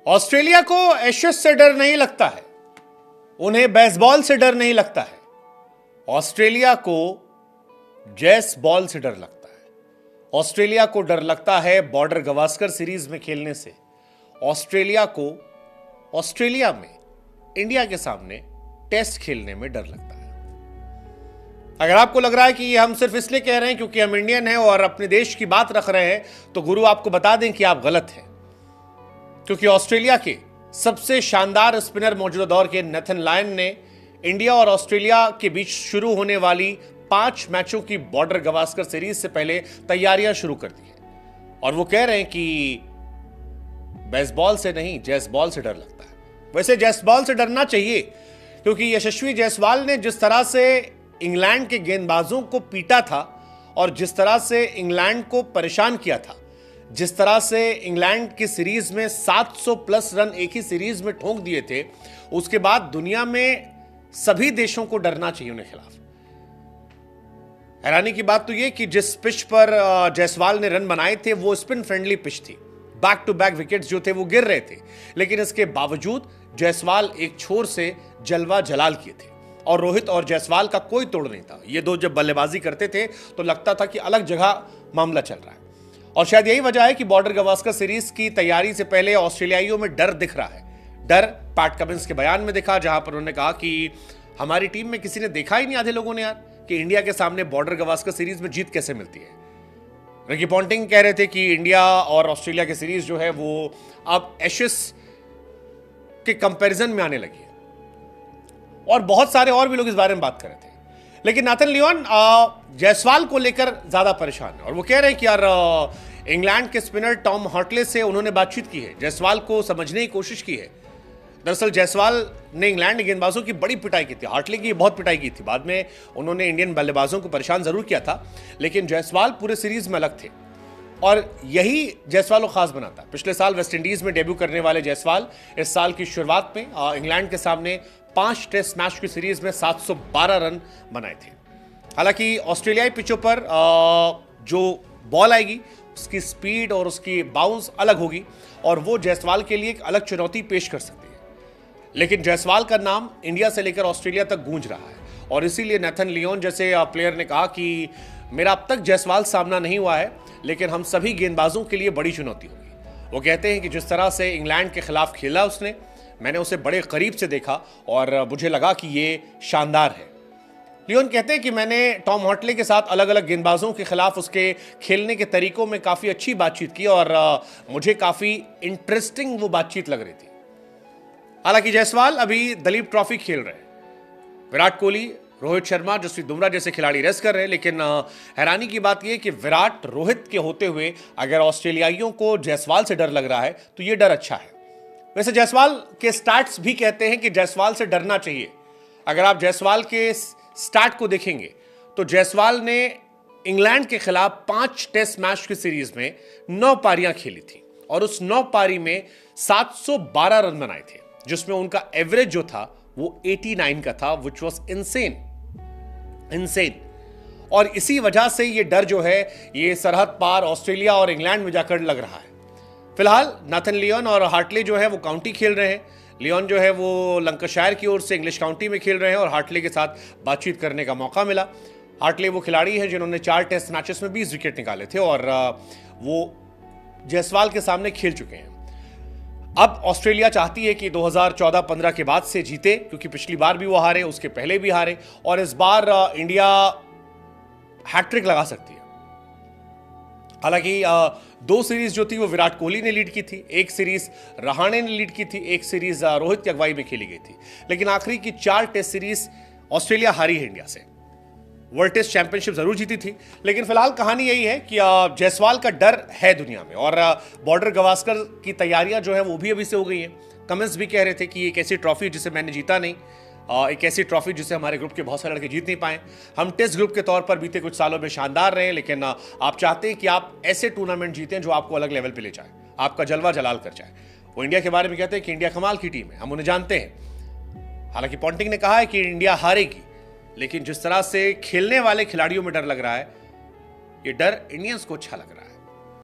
Australia को Ashes से डर नहीं लगता है, उन्हें बेसबॉल से डर नहीं लगता है। ऑस्ट्रेलिया को जैस बॉल से डर लगता है। ऑस्ट्रेलिया को डर लगता है बॉर्डर गवास्कर सीरीज में खेलने से। ऑस्ट्रेलिया को ऑस्ट्रेलिया में इंडिया के सामने टेस्ट खेलने में डर लगता है। अगर आपको लग रहा है कि ये हम सिर्फ इसलिए कह रहे हैं क्योंकि हम इंडियन हैं और अपने देश की बात रख रहे हैं, तो गुरु आपको बता दें कि आप गलत हैं। क्योंकि ऑस्ट्रेलिया के सबसे शानदार स्पिनर मौजूदा दौर के नेथन लायन ने इंडिया और ऑस्ट्रेलिया के बीच शुरू होने वाली 5 मैचों की बॉर्डर गवास्कर सीरीज से पहले तैयारियां शुरू कर दी हैं। और वो कह रहे हैं कि बेसबॉल से नहीं, जैसबॉल से डर लगता है। वैसे जैसबॉल से डरना चाहिए, क्योंकि यशस्वी जायसवाल ने जिस तरह से इंग्लैंड के गेंदबाजों को पीटा था और जिस तरह से इंग्लैंड को परेशान किया था, जिस तरह से इंग्लैंड की सीरीज में 700 प्लस रन एक ही सीरीज में ठोक दिए थे, उसके बाद दुनिया में सभी देशों को डरना चाहिए उन्हें खिलाफ। हैरानी की बात तो यह कि जिस पिच पर जायसवाल ने रन बनाए थे वो स्पिन फ्रेंडली पिच थी। बैक टू बैक विकेट्स जो थे वो गिर रहे थे, लेकिन इसके बावजूद जायसवाल एक छोर से जलवा जलाल किए थे और रोहित और जायसवाल का कोई तोड़ नहीं था। ये दो जब बल्लेबाजी करते थे तो लगता था कि अलग जगह मामला चल रहा है। और शायद यही वजह है कि बॉर्डर गवास्कर सीरीज की तैयारी से पहले ऑस्ट्रेलियाइयों में डर दिख रहा है। डर पैट कमिंस के बयान में दिखा, जहां पर उन्होंने कहा कि हमारी टीम में किसी ने देखा ही नहीं, आधे लोगों ने यार, कि इंडिया के सामने बॉर्डर गवास्कर सीरीज में जीत कैसे मिलती है। रिकी पॉन्टिंग कह रहे थे कि इंडिया और ऑस्ट्रेलिया की सीरीज जो है वो अब एशेज के कंपैरिजन में आने लगी है। और बहुत सारे और भी लोग इस बारे में बात कर रहे थे, लेकिन नाथन लियोन जायसवाल को लेकर ज्यादा परेशान है और वो कह रहे हैं कि यार इंग्लैंड के स्पिनर टॉम हार्टले से उन्होंने बातचीत की है, जायसवाल को समझने की कोशिश की है। दरअसल जायसवाल ने इंग्लैंड गेंदबाजों की बड़ी पिटाई की थी, हार्टले की बहुत पिटाई की थी। बाद में उन्होंने इंडियन बल्लेबाजों को परेशान जरूर किया था, लेकिन जायसवाल पूरे सीरीज में अलग थे और यही जायसवाल को खास बनाता है। पिछले साल वेस्टइंडीज में डेब्यू करने वाले जायसवाल इस साल की शुरुआत में इंग्लैंड के सामने 5 टेस्ट मैच की सीरीज में 712 रन बनाए थे। हालांकि ऑस्ट्रेलियाई पिचों पर जो बॉल आएगी उसकी स्पीड और उसकी बाउंस अलग होगी और वो जायसवाल के लिए एक अलग चुनौती पेश कर सकती है। लेकिन जायसवाल का नाम इंडिया से लेकर ऑस्ट्रेलिया तक गूंज रहा है और इसीलिए नेथन लियोन जैसे प्लेयर ने कहा कि मेरा अब तक जायसवाल सामना नहीं हुआ है, लेकिन हम सभी गेंदबाजों के लिए बड़ी चुनौती होगी। वो कहते हैं कि जिस तरह से इंग्लैंड के खिलाफ खेला उसने, मैंने उसे बड़े करीब से देखा और मुझे लगा कि ये शानदार है। लियोन कहते हैं कि मैंने टॉम हार्टले के साथ अलग अलग गेंदबाजों के खिलाफ उसके खेलने के तरीकों में काफी अच्छी बातचीत की और मुझे काफी इंटरेस्टिंग वो बातचीत लग रही थी। हालांकि जायसवाल अभी दलीप ट्रॉफी खेल रहे हैं। विराट कोहली, रोहित शर्मा, जसप्रीत बुमराह जैसे खिलाड़ी रेस्ट कर रहे हैं, लेकिन हैरानी की बात यह कि विराट, रोहित के होते हुए अगर ऑस्ट्रेलियाइयों को जायसवाल से डर लग रहा है तो यह डर अच्छा है। वैसे जायसवाल के स्टैट्स भी कहते हैं कि जायसवाल से डरना चाहिए। अगर आप जायसवाल के स्टैट को देखेंगे तो जायसवाल ने इंग्लैंड के खिलाफ 5 टेस्ट मैच की सीरीज में 9 पारियां खेली थी और उस 9 पारी में 712 रन बनाए थे, जिसमें उनका एवरेज जो था वो 89 का था, व्हिच वाज इनसेन। और इसी वजह से ये डर जो है ये सरहद पार ऑस्ट्रेलिया और इंग्लैंड में जाकर लग रहा है। फिलहाल नाथन लियोन और हार्टले जो है वो काउंटी खेल रहे हैं। लियोन जो है वो लंकाशायर की ओर से इंग्लिश काउंटी में खेल रहे हैं और हार्टले के साथ बातचीत करने का मौका मिला। हार्टले वो खिलाड़ी है जिन्होंने 4 टेस्ट मैचेस में 20 विकेट निकाले थे और वो जायसवाल के सामने खेल चुके हैं। अब ऑस्ट्रेलिया चाहती है कि 2014-15 के बाद से जीते, क्योंकि पिछली बार भी वो हारे, उसके पहले भी हारे और इस बार इंडिया हैट्रिक लगा सकती है। हालांकि 2 सीरीज जो थी वो विराट कोहली ने लीड की थी, एक सीरीज रहाणे ने लीड की थी, एक सीरीज रोहित की अगुवाई में खेली गई थी, लेकिन आखिरी की 4 टेस्ट सीरीज ऑस्ट्रेलिया हारी है इंडिया से। वर्ल्ड टेस्ट चैंपियनशिप जरूर जीती थी, लेकिन फिलहाल कहानी यही है कि जायसवाल का डर है दुनिया में और बॉर्डर गवास्कर की तैयारियां जो है वो भी अभी से हो गई हैं। कमेंट्स भी कह रहे थे कि एक ऐसी ट्रॉफी जिसे मैंने जीता नहीं, एक ऐसी ट्रॉफी जिसे हमारे ग्रुप के बहुत सारे लड़के जीत नहीं पाए। हम टेस्ट ग्रुप के तौर पर बीते कुछ सालों में शानदार रहे, लेकिन आप चाहते हैं कि आप ऐसे टूर्नामेंट जीतें जो आपको अलग लेवल पे ले जाए, आपका जलवा जलाल कर जाए। वो इंडिया के बारे में कहते हैं कि इंडिया कमाल की टीम है, हम उन्हें जानते हैं। हालांकि पॉन्टिंग ने कहा है कि इंडिया हारेगी, लेकिन जिस तरह से खेलने वाले खिलाड़ियों में डर लग रहा है, ये डर इंडियंस को अच्छा लग रहा है।